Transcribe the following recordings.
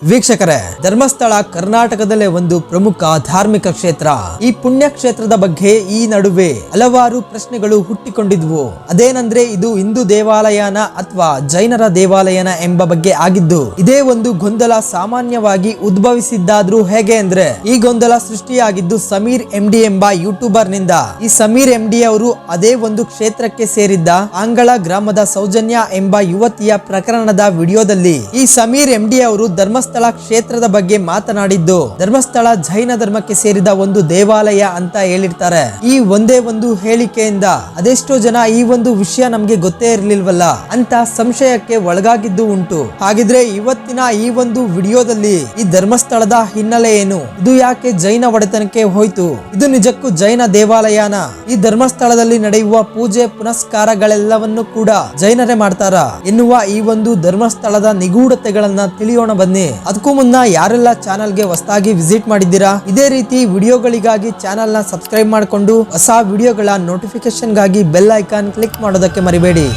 ವೀಕ್ಷಕರೇ, ಧರ್ಮಸ್ಥಳ ಕರ್ನಾಟಕದಲ್ಲೇ ಒಂದು ಪ್ರಮುಖ ಧಾರ್ಮಿಕ ಕ್ಷೇತ್ರ. ಈ ಪುಣ್ಯ ಕ್ಷೇತ್ರದ ಬಗ್ಗೆ ಈ ನಡುವೆ ಹಲವಾರು ಪ್ರಶ್ನೆಗಳು ಹುಟ್ಟಿಕೊಂಡಿದ್ವು. ಅದೇನಂದ್ರೆ ಇದು ಹಿಂದೂ ದೇವಾಲಯನ ಅಥವಾ ಜೈನರ ದೇವಾಲಯನ ಎಂಬ ಬಗ್ಗೆ ಆಗಿದ್ದು, ಇದೇ ಒಂದು ಗೊಂದಲ ಸಾಮಾನ್ಯವಾಗಿ ಉದ್ಭವಿಸಿದ್ದಾದ್ರೂ ಹೇಗೆ ಅಂದ್ರೆ, ಈ ಗೊಂದಲ ಸೃಷ್ಟಿಯಾಗಿದ್ದು ಸಮೀರ್ MD ಎಂಬ ಯೂಟ್ಯೂಬರ್ ನಿಂದ. ಈ ಸಮೀರ್ MD ಅವರು ಅದೇ ಒಂದು ಕ್ಷೇತ್ರಕ್ಕೆ ಸೇರಿದ್ದ ಆಂಗಳ ಗ್ರಾಮದ ಸೌಜನ್ಯ ಎಂಬ ಯುವತಿಯ ಪ್ರಕರಣದ ವಿಡಿಯೋದಲ್ಲಿ ಈ ಸಮೀರ್ MD ಅವರು ಧರ್ಮಸ್ಥಳ ಕ್ಷೇತ್ರದ ಬಗ್ಗೆ ಮಾತನಾಡಿದ್ದು, ಧರ್ಮಸ್ಥಳ ಜೈನ ಧರ್ಮಕ್ಕೆ ಸೇರಿದ ಒಂದು ದೇವಾಲಯ ಅಂತ ಹೇಳಿರ್ತಾರೆ. ಈ ಒಂದೇ ಒಂದು ಹೇಳಿಕೆಯಿಂದ ಅದೆಷ್ಟೋ ಜನ ಈ ಒಂದು ವಿಷಯ ನಮ್ಗೆ ಗೊತ್ತೇ ಇರ್ಲಿಲ್ವಲ್ಲ ಅಂತ ಸಂಶಯಕ್ಕೆ ಒಳಗಾಗಿದ್ದು ಉಂಟು. ಹಾಗಿದ್ರೆ ಇವತ್ತಿನ ಈ ಒಂದು ವಿಡಿಯೋದಲ್ಲಿ ಈ ಧರ್ಮಸ್ಥಳದ ಹಿನ್ನೆಲೆ ಏನು, ಇದು ಯಾಕೆ ಜೈನ ಒಡೆತನಕ್ಕೆ ಹೋಯ್ತು, ಇದು ನಿಜಕ್ಕೂ ಜೈನ ದೇವಾಲಯನ, ಈ ಧರ್ಮಸ್ಥಳದಲ್ಲಿ ನಡೆಯುವ ಪೂಜೆ ಪುನಸ್ಕಾರಗಳೆಲ್ಲವನ್ನು ಕೂಡ ಜೈನರೇ ಮಾಡ್ತಾರ ಎನ್ನುವ ಈ ಒಂದು ಧರ್ಮಸ್ಥಳದ ನಿಗೂಢತೆಗಳನ್ನ ತಿಳಿಯೋಣ ಬನ್ನಿ. ಅದಕ್ಕೂ ಮುನ್ನ ಯಾರೆಲ್ಲ ಚಾನಲ್ಗೆ ಹೊಸದಾಗಿ ವಿಸಿಟ್ ಮಾಡಿದ್ದೀರಾ, ಇದೇ ರೀತಿ ವಿಡಿಯೋಗಳಿಗಾಗಿ ಚಾನಲ್ ನ ಸಬ್ಸ್ಕ್ರೈಬ್ ಮಾಡಿಕೊಂಡು ಹೊಸ ವಿಡಿಯೋಗಳ ನೋಟಿಫಿಕೇಶನ್ ಗಾಗಿ ಬೆಲ್ ಐಕಾನ್ ಕ್ಲಿಕ್ ಮಾಡೋದಕ್ಕೆ ಮರಿಬೇಡಿ.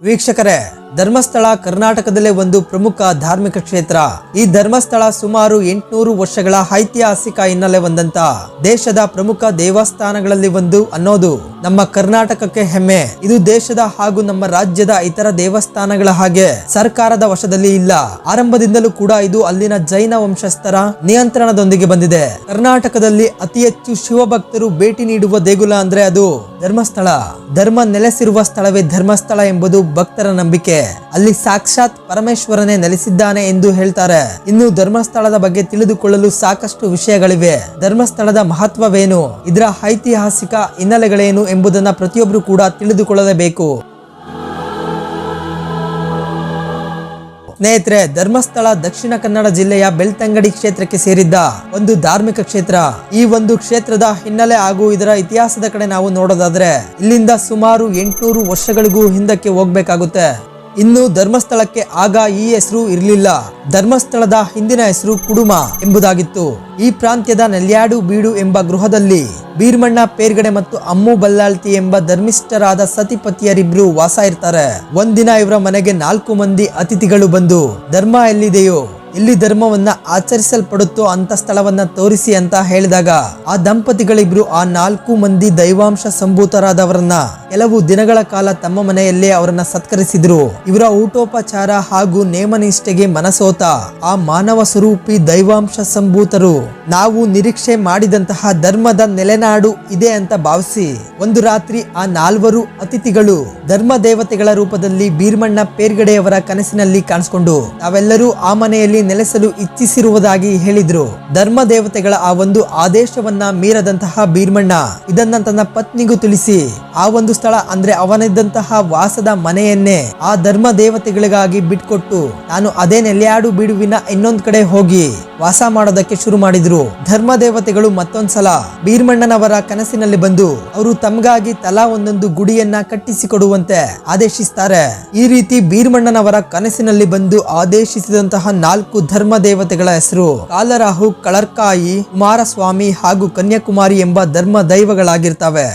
ವೀಕ್ಷಕರೇ, ಧರ್ಮಸ್ಥಳ ಕರ್ನಾಟಕದಲ್ಲೇ ಒಂದು ಪ್ರಮುಖ ಧಾರ್ಮಿಕ ಕ್ಷೇತ್ರ. ಈ ಧರ್ಮಸ್ಥಳ ಸುಮಾರು 800 ವರ್ಷಗಳ ಐತಿಹಾಸಿಕ ಹಿನ್ನೆಲೆ ಹೊಂದಂತ ದೇಶದ ಪ್ರಮುಖ ದೇವಸ್ಥಾನಗಳಲ್ಲಿ ಒಂದು ಅನ್ನೋದು ನಮ್ಮ ಕರ್ನಾಟಕಕ್ಕೆ ಹೆಮ್ಮೆ. ಇದು ದೇಶದ ಹಾಗೂ ನಮ್ಮ ರಾಜ್ಯದ ಇತರ ದೇವಸ್ಥಾನಗಳ ಹಾಗೆ ಸರ್ಕಾರದ ವಶದಲ್ಲಿ ಇಲ್ಲ. ಆರಂಭದಿಂದಲೂ ಕೂಡ ಇದು ಅಲ್ಲಿನ ಜೈನ ವಂಶಸ್ಥರ ನಿಯಂತ್ರಣದೊಂದಿಗೆ ಬಂದಿದೆ. ಕರ್ನಾಟಕದಲ್ಲಿ ಅತಿ ಹೆಚ್ಚು ಶಿವಭಕ್ತರು ಭೇಟಿ ನೀಡುವ ದೇಗುಲ ಅಂದ್ರೆ ಅದು ಧರ್ಮಸ್ಥಳ. ಧರ್ಮ ನೆಲೆಸಿರುವ ಸ್ಥಳವೇ ಧರ್ಮಸ್ಥಳ ಎಂಬುದು ಭಕ್ತರ ನಂಬಿಕೆ. ಅಲ್ಲಿ ಸಾಕ್ಷಾತ್ ಪರಮೇಶ್ವರನೇ ನೆಲೆಸಿದ್ದಾನೆ ಎಂದು ಹೇಳ್ತಾರೆ. ಇನ್ನು ಧರ್ಮಸ್ಥಳದ ಬಗ್ಗೆ ತಿಳಿದುಕೊಳ್ಳಲು ಸಾಕಷ್ಟು ವಿಷಯಗಳಿವೆ. ಧರ್ಮಸ್ಥಳದ ಮಹತ್ವವೇನು, ಇದರ ಐತಿಹಾಸಿಕ ಹಿನ್ನೆಲೆಗಳೇನು ಎಂಬುದನ್ನ ಪ್ರತಿಯೊಬ್ಬರು ಕೂಡ ತಿಳಿದುಕೊಳ್ಳಲೇಬೇಕು. ಸ್ನೇಹಿತರೆ, ಧರ್ಮಸ್ಥಳ ದಕ್ಷಿಣ ಕನ್ನಡ ಜಿಲ್ಲೆಯ ಬೆಳ್ತಂಗಡಿ ಕ್ಷೇತ್ರಕ್ಕೆ ಸೇರಿದ್ದ ಒಂದು ಧಾರ್ಮಿಕ ಕ್ಷೇತ್ರ. ಈ ಒಂದು ಕ್ಷೇತ್ರದ ಹಿನ್ನೆಲೆ ಹಾಗೂ ಇದರ ಇತಿಹಾಸದ ಕಡೆ ನಾವು ನೋಡೋದಾದ್ರೆ, ಇಲ್ಲಿಂದ ಸುಮಾರು 800 ವರ್ಷಗಳಿಗೂ ಹಿಂದಕ್ಕೆ ಹೋಗ್ಬೇಕಾಗುತ್ತೆ. ಇನ್ನು ಧರ್ಮಸ್ಥಳಕ್ಕೆ ಆಗ ಈ ಹೆಸರು ಇರಲಿಲ್ಲ. ಧರ್ಮಸ್ಥಳದ ಹಿಂದಿನ ಹೆಸರು ಕುಡುಮ ಎಂಬುದಾಗಿತ್ತು. ಈ ಪ್ರಾಂತ್ಯದ ನೆಲ್ಯಾಡು ಬೀಡು ಎಂಬ ಗೃಹದಲ್ಲಿ ಬೀರ್ಮಣ್ಣ ಪೇರ್ಗಡೆ ಮತ್ತು ಅಮ್ಮು ಬಲ್ಲಾಳ್ತಿ ಎಂಬ ಧರ್ಮಿಷ್ಠರಾದ ಸತಿಪತಿಯರಿಬ್ರು ವಾಸ ಇರ್ತಾರೆ. ಒಂದಿನ ಇವರ ಮನೆಗೆ 4 ಮಂದಿ ಅತಿಥಿಗಳು ಬಂದು, ಧರ್ಮ ಎಲ್ಲಿದೆಯೋ, ಇಲ್ಲಿ ಧರ್ಮವನ್ನ ಆಚರಿಸಲ್ಪಡುತ್ತೋ ಅಂತ ಸ್ಥಳವನ್ನ ತೋರಿಸಿ ಅಂತ ಹೇಳಿದಾಗ ಆ ದಂಪತಿಗಳಿಬ್ರು ಆ 4 ಮಂದಿ ದೈವಾಂಶ ಸಂಭೂತರಾದವರನ್ನ ಕೆಲವು ದಿನಗಳ ಕಾಲ ತಮ್ಮ ಮನೆಯಲ್ಲೇ ಅವರನ್ನ ಸತ್ಕರಿಸಿದ್ರು. ಇವರ ಊಟೋಪಚಾರ ಹಾಗೂ ನೇಮನಿಷ್ಠೆಗೆ ಮನಸೋತ ಆ ಮಾನವ ಸ್ವರೂಪಿ ದೈವಾಂಶ ಸಂಭೂತರು ನಾವು ನಿರೀಕ್ಷೆ ಮಾಡಿದಂತಹ ಧರ್ಮದ ನೆಲೆನಾಡು ಇದೆ ಅಂತ ಭಾವಿಸಿ ಒಂದು ರಾತ್ರಿ ಆ 4 ಅತಿಥಿಗಳು ಧರ್ಮ ದೇವತೆಗಳ ರೂಪದಲ್ಲಿ ಬೀರ್ಮಣ್ಣ ಪೇರ್ಗಡೆಯವರ ಕನಸಿನಲ್ಲಿ ಕಾಣಿಸಿಕೊಂಡು ತಾವೆಲ್ಲರೂ ಆ ಮನೆಯಲ್ಲಿ ನೆಲೆಸಲು ಇಚ್ಛಿಸಿರುವುದಾಗಿ ಹೇಳಿದ್ರು. ಧರ್ಮ ದೇವತೆಗಳ ಆ ಒಂದು ಆದೇಶವನ್ನ ಮೀರದಂತಹ ಬೀರ್ಮಣ್ಣ ಇದನ್ನ ತನ್ನ ಪತ್ನಿಗೂ ತಿಳಿಸಿ ಆ ಒಂದು ಸ್ಥಳ ಅಂದ್ರೆ ಅವನಿದ್ದಂತಹ ವಾಸದ ಮನೆಯನ್ನೇ ಆ ಧರ್ಮ ದೇವತೆಗಳಿಗಾಗಿ ಬಿಟ್ಕೊಟ್ಟು ತಾನು ಅದೇ ನೆಲ್ಯಾಡು ಬೀಡುವಿನ ಇನ್ನೊಂದ್ ಕಡೆ ಹೋಗಿ ವಾಸ ಮಾಡೋದಕ್ಕೆ ಶುರು ಮಾಡಿದ್ರು. ಧರ್ಮ ದೇವತೆಗಳು ಮತ್ತೊಂದ್ಸಲ ಬೀರ್ಮಣ್ಣನವರ ಕನಸಿನಲ್ಲಿ ಬಂದು ಅವರು ತಮಗಾಗಿ ತಲಾ ಒಂದೊಂದು ಗುಡಿಯನ್ನ ಕಟ್ಟಿಸಿಕೊಡುವಂತೆ ಆದೇಶಿಸ್ತಾರೆ. ಈ ರೀತಿ ಬೀರ್ಮಣ್ಣನವರ ಕನಸಿನಲ್ಲಿ ಬಂದು ಆದೇಶಿಸಿದಂತಹ 4 ಧರ್ಮ ದೇವತೆಗಳ ಹೆಸರು ಕಾಲರಾಹು, ಕಳರ್ಕಾಯಿ, ಕುಮಾರಸ್ವಾಮಿ ಹಾಗೂ ಕನ್ಯಾಕುಮಾರಿ ಎಂಬ ಧರ್ಮ ದೈವಗಳಾಗಿರ್ತವೆ.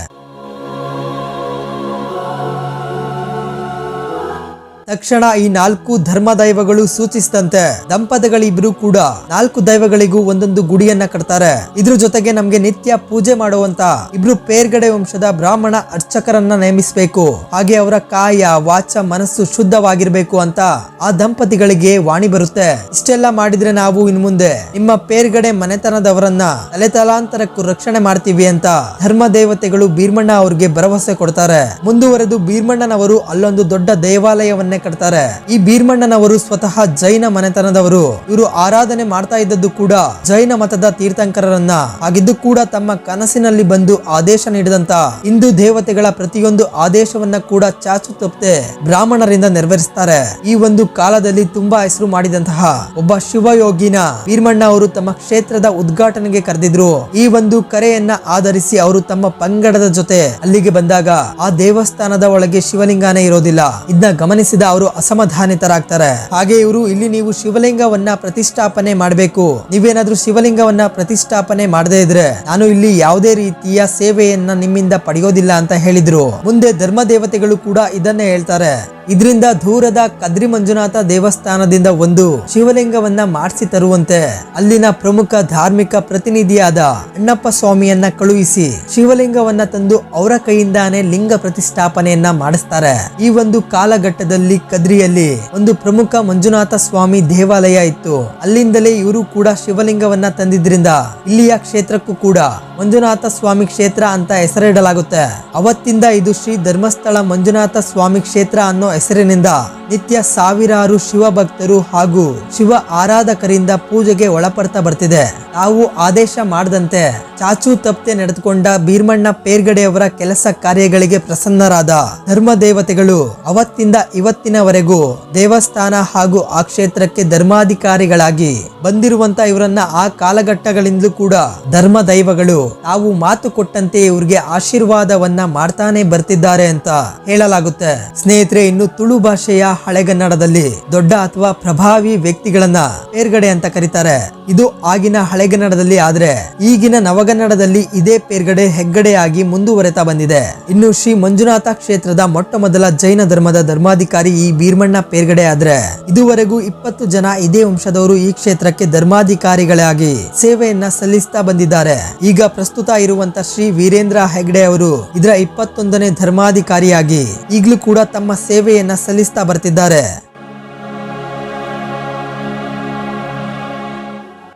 ತಕ್ಷಣ ಈ 4 ಧರ್ಮ ದೈವಗಳು ಸೂಚಿಸಿದಂತೆ ದಂಪತಿಗಳಿಬ್ರು ಕೂಡ 4 ದೈವಗಳಿಗೂ ಒಂದೊಂದು ಗುಡಿಯನ್ನ ಕಟ್ತಾರೆ. ಇದ್ರ ಜೊತೆಗೆ ನಮ್ಗೆ ನಿತ್ಯ ಪೂಜೆ ಮಾಡುವಂತ ಇಬ್ರು ಪೇರ್ಗಡೆ ವಂಶದ ಬ್ರಾಹ್ಮಣ ಅರ್ಚಕರನ್ನ ನೇಮಿಸಬೇಕು. ಹಾಗೆ ಅವರ ಕಾಯ ವಾಚ ಮನಸ್ಸು ಶುದ್ಧವಾಗಿರ್ಬೇಕು ಅಂತ ಆ ದಂಪತಿಗಳಿಗೆ ವಾಣಿ ಬರುತ್ತೆ. ಇಷ್ಟೆಲ್ಲ ಮಾಡಿದ್ರೆ ನಾವು ಇನ್ ಮುಂದೆ ನಿಮ್ಮ ಪೇರ್ಗಡೆ ಮನೆತನದವರನ್ನ ತಲೆತಲಾಂತರಕ್ಕೂ ರಕ್ಷಣೆ ಮಾಡ್ತೀವಿ ಅಂತ ಧರ್ಮ ದೇವತೆಗಳು ಬೀರ್ಮಣ್ಣ ಅವ್ರಿಗೆ ಭರವಸೆ ಕೊಡ್ತಾರೆ. ಮುಂದುವರೆದು ಬೀರ್ಮಣ್ಣನವರು ಅಲ್ಲೊಂದು ದೊಡ್ಡ ದೇವಾಲಯವನ್ನ ಕಟ್ತಾರೆ. ಈ ಬೀರ್ಮಣ್ಣನವರು ಸ್ವತಃ ಜೈನ ಮನೆತನದವರು. ಇವರು ಆರಾಧನೆ ಮಾಡ್ತಾ ಇದ್ದದ್ದು ಕೂಡ ಜೈನ ಮತದ ತೀರ್ಥಂಕರರನ್ನ. ಆಗಿದ್ದು ಕೂಡ ತಮ್ಮ ಕನಸಿನಲ್ಲಿ ಬಂದು ಆದೇಶ ನೀಡಿದಂತ ಹಿಂದೂ ದೇವತೆಗಳ ಪ್ರತಿಯೊಂದು ಆದೇಶವನ್ನ ಕೂಡ ಚಾಚು ತಪ್ಪದೆ ಬ್ರಾಹ್ಮಣರಿಂದ ನೆರವೇರಿಸ್ತಾರೆ. ಈ ಒಂದು ಕಾಲದಲ್ಲಿ ತುಂಬಾ ಹೆಸರು ಮಾಡಿದಂತಹ ಒಬ್ಬ ಶಿವಯೋಗಿನ ಬೀರ್ಮಣ್ಣ ಅವರು ತಮ್ಮ ಕ್ಷೇತ್ರದ ಉದ್ಘಾಟನೆಗೆ ಕರೆದಿದ್ರು. ಈ ಒಂದು ಕರೆಯನ್ನ ಆಧರಿಸಿ ಅವರು ತಮ್ಮ ಪಂಗಡದ ಜೊತೆ ಅಲ್ಲಿಗೆ ಬಂದಾಗ ಆ ದೇವಸ್ಥಾನದ ಒಳಗೆ ಶಿವಲಿಂಗನೇ ಇರೋದಿಲ್ಲ. ಇದನ್ನ ಗಮನಿಸಿದ ಇದರಿಂದ ಅವರು ಅಸಮಾಧಾನಿತರಾಗ್ತಾರೆ. ಹಾಗೆ ಇವರು ಇಲ್ಲಿ ನೀವು ಶಿವಲಿಂಗವನ್ನ ಪ್ರತಿಷ್ಠಾಪನೆ ಮಾಡಬೇಕು, ನೀವೇನಾದ್ರೂ ಶಿವಲಿಂಗವನ್ನ ಪ್ರತಿಷ್ಠಾಪನೆ ಮಾಡದೇ ಇದ್ರೆ ನಾನು ಇಲ್ಲಿ ಯಾವುದೇ ರೀತಿಯ ಸೇವೆಯನ್ನ ನಿಮ್ಮಿಂದ ಪಡೆಯೋದಿಲ್ಲ ಅಂತ ಹೇಳಿದ್ರು. ಮುಂದೆ ಧರ್ಮ ದೇವತೆಗಳು ಕೂಡ ಇದನ್ನೇ ಹೇಳ್ತಾರೆ. ಇದರಿಂದ ದೂರದ ಕದ್ರಿ ಮಂಜುನಾಥ ದೇವಸ್ಥಾನದಿಂದ ಒಂದು ಶಿವಲಿಂಗವನ್ನ ಮಾಡಿಸಿ ತರುವಂತೆ ಅಲ್ಲಿನ ಪ್ರಮುಖ ಧಾರ್ಮಿಕ ಪ್ರತಿನಿಧಿಯಾದ ಅಣ್ಣಪ್ಪ ಸ್ವಾಮಿಯನ್ನ ಕಳುಹಿಸಿ ಶಿವಲಿಂಗವನ್ನ ತಂದು ಅವರ ಕೈಯಿಂದಾನೇ ಲಿಂಗ ಪ್ರತಿಷ್ಠಾಪನೆಯನ್ನ ಮಾಡಿಸ್ತಾರೆ. ಈ ಒಂದು ಕಾಲಘಟ್ಟದಲ್ಲಿ ಕದ್ರಿಯಲ್ಲಿ ಒಂದು ಪ್ರಮುಖ ಮಂಜುನಾಥ ಸ್ವಾಮಿ ದೇವಾಲಯ ಇತ್ತು. ಅಲ್ಲಿಂದಲೇ ಇವರು ಕೂಡ ಶಿವಲಿಂಗವನ್ನ ತಂದಿದ್ರಿಂದ ಇಲ್ಲಿಯ ಕ್ಷೇತ್ರಕ್ಕೂ ಕೂಡ ಮಂಜುನಾಥ ಸ್ವಾಮಿ ಕ್ಷೇತ್ರ ಅಂತ ಹೆಸರಿಡಲಾಗುತ್ತೆ. ಅವತ್ತಿಂದ ಇದು ಶ್ರೀ ಧರ್ಮಸ್ಥಳ ಮಂಜುನಾಥ ಸ್ವಾಮಿ ಕ್ಷೇತ್ರ ಅನ್ನೋ ಹೆಸರಿನಿಂದ ನಿತ್ಯ ಸಾವಿರಾರು ಶಿವ ಭಕ್ತರು ಹಾಗೂ ಶಿವ ಆರಾಧಕರಿಂದ ಪೂಜೆಗೆ ಒಳಪಡ್ತಾ ಬರ್ತಿದೆ. ತಾವು ಆದೇಶ ಮಾಡದಂತೆ ಚಾಚು ತಪ್ಪದೆ ನಡೆದುಕೊಂಡ ಭೀಮಣ್ಣ ಪೇರ್ಗಡೆಯವರ ಕೆಲಸ ಕಾರ್ಯಗಳಿಗೆ ಪ್ರಸನ್ನರಾದ ಧರ್ಮ ದೇವತೆಗಳು ಅವತ್ತಿಂದ ಇವತ್ತಿನವರೆಗೂ ದೇವಸ್ಥಾನ ಹಾಗೂ ಆ ಕ್ಷೇತ್ರಕ್ಕೆ ಧರ್ಮಾಧಿಕಾರಿಗಳಾಗಿ ಬಂದಿರುವಂತ ಇವರನ್ನ ಆ ಕಾಲಘಟ್ಟಗಳಿಂದಲೂ ಕೂಡ ಧರ್ಮ ದೈವಗಳು ತಾವು ಮಾತು ಕೊಟ್ಟಂತೆ ಇವ್ರಿಗೆ ಆಶೀರ್ವಾದವನ್ನ ಮಾಡ್ತಾನೆ ಬರ್ತಿದ್ದಾರೆ ಅಂತ ಹೇಳಲಾಗುತ್ತೆ. ಸ್ನೇಹಿತರೆ, ಇನ್ನು ತುಳು ಭಾಷೆಯ ಹಳೆಗನ್ನಡದಲ್ಲಿ ದೊಡ್ಡ ಅಥವಾ ಪ್ರಭಾವಿ ವ್ಯಕ್ತಿಗಳನ್ನ ಪೇರ್ಗಡೆ ಅಂತ ಕರೀತಾರೆ. ಇದು ಆಗಿನ ಹಳೆಗನ್ನಡದಲ್ಲಿ ಆದ್ರೆ ಈಗಿನ ನವಗನ್ನಡದಲ್ಲಿ ಇದೇ ಪೇರ್ಗಡೆ ಹೆಗ್ಗಡೆಯಾಗಿ ಮುಂದುವರೆತಾ ಬಂದಿದೆ. ಇನ್ನು ಶ್ರೀ ಮಂಜುನಾಥ ಕ್ಷೇತ್ರದ ಮೊಟ್ಟ ಮೊದಲ ಜೈನ ಧರ್ಮದ ಧರ್ಮಾಧಿಕಾರಿ ಈ ಭೀಮಣ್ಣ ಪೇರ್ಗಡೆ ಆದ್ರೆ ಇದುವರೆಗೂ 20 ಜನ ಇದೇ ವಂಶದವರು ಈ ಕ್ಷೇತ್ರಕ್ಕೆ ಧರ್ಮಾಧಿಕಾರಿಗಳಾಗಿ ಸೇವೆಯನ್ನ ಸಲ್ಲಿಸ್ತಾ ಬಂದಿದ್ದಾರೆ. ಈಗ ಪ್ರಸ್ತುತ ಇರುವಂತ ಶ್ರೀ ವೀರೇಂದ್ರ ಹೆಗ್ಡೆ ಅವರು ಇದರ 21ನೇ ಧರ್ಮಾಧಿಕಾರಿಯಾಗಿ ಈಗಲೂ ಕೂಡ ತಮ್ಮ ಸೇವೆಯನ್ನ ಸಲ್ಲಿಸ್ತಾ ಬರ್ತಿದ್ದಾರೆ.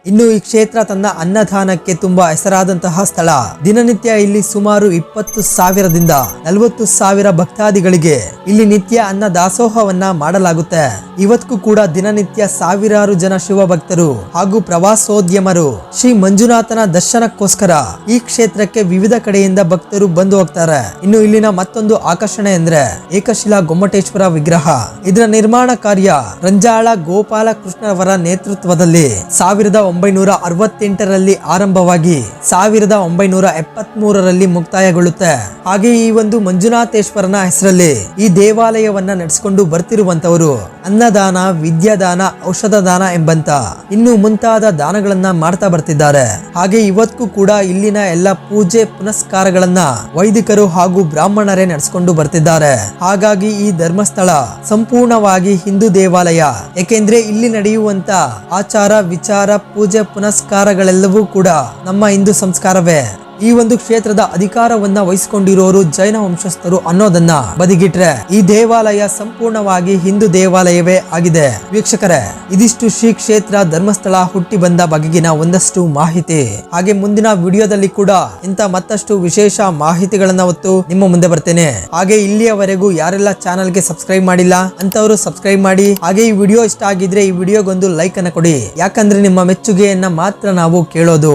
ಇನ್ನು ಈ ಕ್ಷೇತ್ರ ತನ್ನ ಅನ್ನದಾನಕ್ಕೆ ತುಂಬಾ ಹೆಸರಾದಂತಹ ಸ್ಥಳ. ದಿನನಿತ್ಯ ಇಲ್ಲಿ ಸುಮಾರು 20,000ದಿಂದ 40,000 ಭಕ್ತಾದಿಗಳಿಗೆ ಇಲ್ಲಿ ನಿತ್ಯ ಅನ್ನ ದಾಸೋಹವನ್ನ ಮಾಡಲಾಗುತ್ತೆ. ಇವತ್ತಿಗೂ ಕೂಡ ದಿನನಿತ್ಯ ಸಾವಿರಾರು ಜನ ಶಿವ ಭಕ್ತರು ಹಾಗೂ ಪ್ರವಾಸೋದ್ಯಮರು ಶ್ರೀ ಮಂಜುನಾಥನ ದರ್ಶನಕ್ಕೋಸ್ಕರ ಈ ಕ್ಷೇತ್ರಕ್ಕೆ ವಿವಿಧ ಕಡೆಯಿಂದ ಭಕ್ತರು ಬಂದು ಹೋಗ್ತಾರೆ. ಇನ್ನು ಇಲ್ಲಿನ ಮತ್ತೊಂದು ಆಕರ್ಷಣೆ ಅಂದ್ರೆ ಏಕಶಿಲಾ ಗೊಮ್ಮಟೇಶ್ವರ ವಿಗ್ರಹ. ಇದರ ನಿರ್ಮಾಣ ಕಾರ್ಯ ರಂಜಾಳ ಗೋಪಾಲ ಕೃಷ್ಣವರ ನೇತೃತ್ವದಲ್ಲಿ 1968ರಲ್ಲಿ ಆರಂಭವಾಗಿ 1973ರಲ್ಲಿ ಮುಕ್ತಾಯಗೊಳ್ಳುತ್ತೆ. ಹಾಗೆ ಈ ಒಂದು ಮಂಜುನಾಥೇಶ್ವರನ ಹೆಸರಲ್ಲಿ ಈ ದೇವಾಲಯವನ್ನ ನಡೆಸಿಕೊಂಡು ಬರ್ತಿರುವಂತವರು ಅನ್ನದಾನ, ವಿದ್ಯಾದಾನ, ಔಷಧ ದಾನ ಎಂಬಂತ ಇನ್ನು ಮುಂತಾದ ದಾನಗಳನ್ನ ಮಾಡ್ತಾ ಬರ್ತಿದ್ದಾರೆ. ಹಾಗೆ ಇವತ್ತಿಗೂ ಕೂಡ ಇಲ್ಲಿನ ಎಲ್ಲ ಪೂಜೆ ಪುನಸ್ಕಾರಗಳನ್ನ ವೈದಿಕರು ಹಾಗೂ ಬ್ರಾಹ್ಮಣರೇ ನಡೆಸಿಕೊಂಡು ಬರ್ತಿದ್ದಾರೆ. ಹಾಗಾಗಿ ಈ ಧರ್ಮಸ್ಥಳ ಸಂಪೂರ್ಣವಾಗಿ ಹಿಂದೂ ದೇವಾಲಯ. ಏಕೆಂದ್ರೆ ಇಲ್ಲಿ ನಡೆಯುವಂತ ಆಚಾರ ವಿಚಾರ ಪೂಜೆ ಪುನಸ್ಕಾರಗಳೆಲ್ಲವೂ ಕೂಡ ನಮ್ಮ ಹಿಂದೂ ಸಂಸ್ಕಾರವೇ. ಈ ಒಂದು ಕ್ಷೇತ್ರದ ಅಧಿಕಾರವನ್ನ ವಹಿಸಿಕೊಂಡಿರೋರು ಜೈನ ವಂಶಸ್ಥರು ಅನ್ನೋದನ್ನ ಬದಿಗಿಟ್ರೆ ಈ ದೇವಾಲಯ ಸಂಪೂರ್ಣವಾಗಿ ಹಿಂದೂ ದೇವಾಲಯವೇ ಆಗಿದೆ. ವೀಕ್ಷಕರೇ, ಇದಿಷ್ಟು ಶ್ರೀ ಕ್ಷೇತ್ರ ಧರ್ಮಸ್ಥಳ ಹುಟ್ಟಿ ಬಂದ ಬಗೆಗಿನ ಒಂದಷ್ಟು ಮಾಹಿತಿ. ಹಾಗೆ ಮುಂದಿನ ವಿಡಿಯೋದಲ್ಲಿ ಕೂಡ ಇಂತ ಮತ್ತಷ್ಟು ವಿಶೇಷ ಮಾಹಿತಿಗಳನ್ನ ಹೊತ್ತು ನಿಮ್ಮ ಮುಂದೆ ಬರ್ತೇನೆ. ಹಾಗೆ ಇಲ್ಲಿಯವರೆಗೂ ಯಾರೆಲ್ಲ ಚಾನಲ್ಗೆ ಸಬ್ಸ್ಕ್ರೈಬ್ ಮಾಡಿಲ್ಲ ಅಂತವರು ಸಬ್ಸ್ಕ್ರೈಬ್ ಮಾಡಿ. ಹಾಗೆ ಈ ವಿಡಿಯೋ ಇಷ್ಟ ಆಗಿದ್ರೆ ಈ ವಿಡಿಯೋಗೊಂದು ಲೈಕ್ ಅನ್ನ ಕೊಡಿ. ಯಾಕಂದ್ರೆ ನಿಮ್ಮ ಮೆಚ್ಚುಗೆಯನ್ನ ಮಾತ್ರ ನಾವು ಕೇಳೋದು.